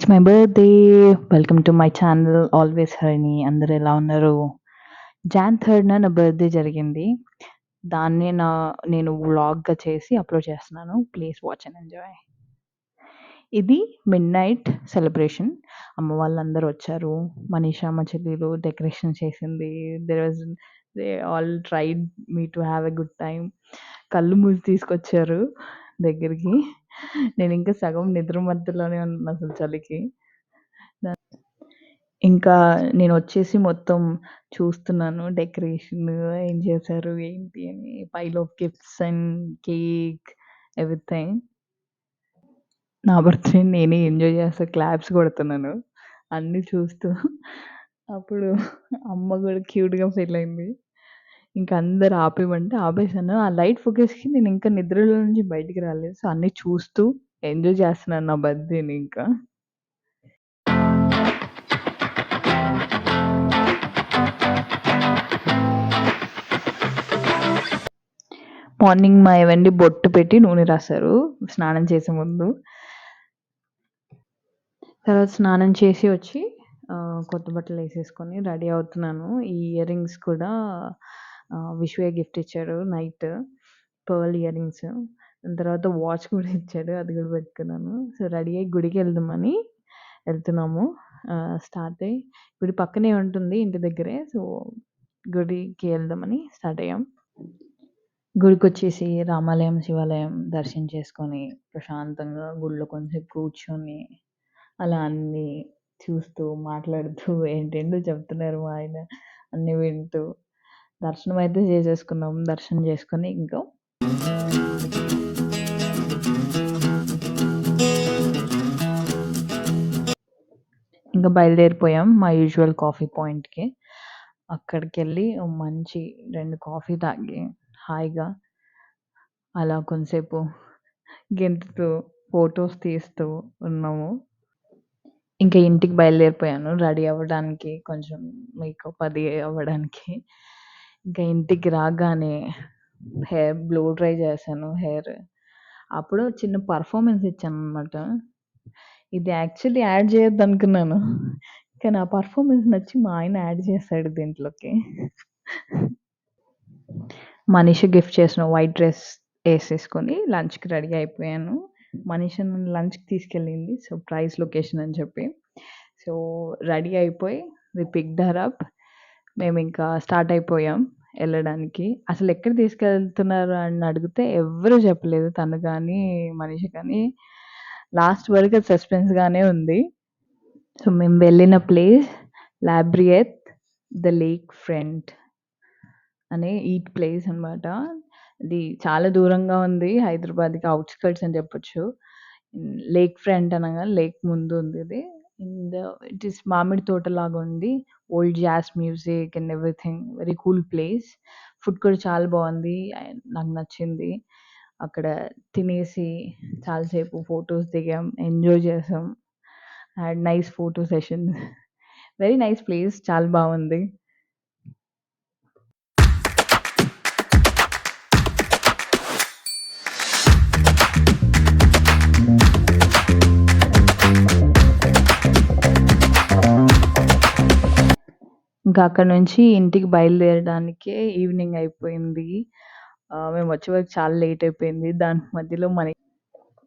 It's my birthday. Welcome to my channel always Harini. అందరూ ఎలా ఉన్నారు? జాన్ 3న నా బర్త్‌డే జరిగింది. దాన్నే నేను వ్లాగ్‌గా చేసి అప్‌లోడ్ చేస్తున్నాను. Please watch and enjoy. ఇది మిడ్‌నైట్ సెలబ్రేషన్. అమ్మ వాళ్ళందరూ వచ్చారు. మనీషా మా చెల్లెలు డెకరేషన్ చేసింది. They all tried me to have a good time. కళ్ళు మూసి తీసుకొచ్చారు దగ్గరికి. నేనింకా సగం నిద్ర మత్తులోనే ఉన్నా అసలు చలికి. ఇంకా నేనొచ్చేసి మొత్తం చూస్తున్నాను డెకరేషన్ ఏం చేశారు, ఏంటి అని. Pile of gifts and cake everything. నా బర్త్‌డే నేనే ఎంజాయ్ చేస్తా క్లాప్స్ కొడుతున్నాను. అన్నీ చూస్తూ. అప్పుడు అమ్మ గూడా క్యూట్‌గా ఫీలయింది. ఇంక అందరూ ఆపేయమంటే ఆపేసాను. ఆ లైట్ ఫోకస్‌కి నేనింకా నిద్రలో నుంచి బయటికి రాలేదు. సో, అన్నీ చూస్తూ ఎంజాయ్ చేస్తున్నాను నా బర్త్‌డేని ఇంకా. మార్నింగ్ మా ఏవండి బొట్టు పెట్టి నూనె రాశారు స్నానం చేసే ముందు. తర్వాత స్నానం చేసి వచ్చి కొత్త బట్టలేసేసుకొని రెడీ అవుతున్నాను. ఈ ఇయర్ రింగ్స్ కూడా విశ్వయ్య గిఫ్ట్ ఇచ్చాడు నైట్. Pearl ear rings. దాని తర్వాత వాచ్ కూడా ఇచ్చాడు. అది కూడా పెట్టుకున్నాను. సో, రెడీ అయ్యి గుడికెళ్దామని ఎళ్తున్నాము. స్టార్ట్ అయ్యి గుడి పక్కనే ఉంటుంది ఇంటి దగ్గరే. సో, గుడికి ఎళ్దామని స్టార్ట్ అయ్యాం. గుడికొచ్చేసి రామాలయం, శివాలయం దర్శనం చేసుకొని, ప్రశాంతంగా గుడిలో కొంసేపు కూర్చొని, అలా అన్నీ చూస్తూ, మాట్లాడుతూ ఏంటేంటో చెప్తున్నారు మా ఆయన. అన్నీ వింటూ దర్శనమైతే చేసేసుకున్నాం. దర్శనం చేసుకొని ఇంకా బయలుదేరిపోయాం మా యూజువల్ కాఫీ పాయింట్‌కి. అక్కడికెళ్ళి ఓ మంచి 2 కాఫీ తాగి హాయిగా అలా కొంసేపు గెంతుతూ, ఫోటోస్ తీస్తూ ఉన్నాము. ఇంకా ఇంటికి బయలుదేరిపోయాను రెడీ అవ్వడానికి, కొంచెం మేకప్ అది అవ్వడానికి. ఇంకా ఇంటికి రాగానే హెయిర్ బ్లో డ్రై చేశాను హెయిర్. అప్పుడు చిన్న పెర్ఫార్మన్స్ ఇచ్చాననమాట. ఇది యాక్చువల్లీ యాడ్ చేయొద్దనుకున్నాను. కానీ ఆ పెర్ఫార్మన్స్ నచ్చి మా ఆయన యాడ్ చేశాడు దీంట్లోకి. మనీష గిఫ్ట్ చేసిన వైట్ డ్రెస్ ఏసేసుకొని లంచ్‌కి రెడీ అయిపోయాను. మనీష నన్ను లంచ్‌కి తీసుకెళ్ళింది. సర్ప్రైజ్ లొకేషన్ అని చెప్పి. సో, రెడీ అయిపోయి వి పిక్డ్ హర్ అప్. మేమింకా స్టార్ట్ అయిపోయాం ఎళ్ళడానికి. అసలెక్కడ తీసుకెళ్తున్నారు అని అడిగితే ఎవ్వరు చెప్పలేదు. తను గానీ, మనీష కానీ. లాస్ట్ వరకు అది సస్పెన్స్‌గానే ఉంది. సో, మేము వెళ్ళిన ప్లేస్ లాబ్రియత్ ద లేక్ ఫ్రంట్ అనే ఈట్ ప్లేస్ అనమాట. ఇది చాలా దూరంగా ఉంది. హైదరాబాద్‌కి ఔట్‌స్కర్ట్స్ అని చెప్పొచ్చు. లేక్ ఫ్రంట్ అనగా లేక్ ముందు ఉంది ఇది. అండ్ ఇట్ ఈస్ మామిడి తోటలాగా ఉంది. Old jazz music and everything. Very cool place. Food కూడా చాలా బావుంది. అండ్ నాకు నచ్చింది. అక్కడ తినేసి చాలా సేపు ఫోటోస్ దిగాం. ఎంజాయ్ చేసాం. Had nice photo sessions. Very nice place. చాలా బావుంది. ఇంకా అక్కడి నుంచి ఇంటికి బయలుదేరడానికే ఈవినింగ్ అయిపోయింది. మేము వచ్చే వరకు చాలా లేట్ అయిపోయింది. దాని మధ్యలో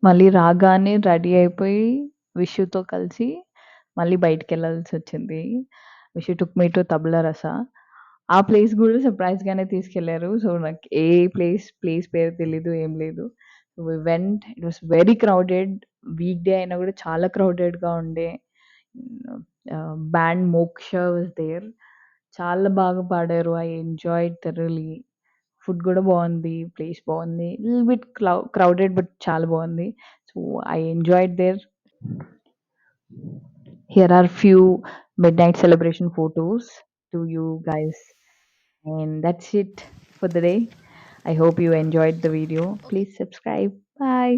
మళ్ళీ రాగానే రెడీ అయిపోయి విషుతో కలిసి మళ్ళీ బయటికెళ్ళాల్సొచ్చింది. విషు టుక్ మీ టు తబలా రస. ఆ ప్లేస్ గూడా సర్ప్రైజ్‌గానే తీసుకెళ్లారు. సో, నాకు ఏ ప్లేస్ పేరు తెలీదు. ఏం లేదు. We went. It was very crowded. Week day అయినా గూడా చాలా క్రౌడెడ్‌గా ఉండే. బ్యాండ్ మోక్ష వాస్ దేర్. చాలా బాగా పాడారు. I enjoyed thoroughly. ఫుడ్ గూడా బావుంది. ప్లేస్ బావుంది. లిటిల్ బిట్ క్రౌడెడ్ బట్ చాలా బావుంది. So, I enjoyed there. Here are few midnight celebration photos to you guys. And that's it for the day. I hope you enjoyed the video. Please subscribe. Bye.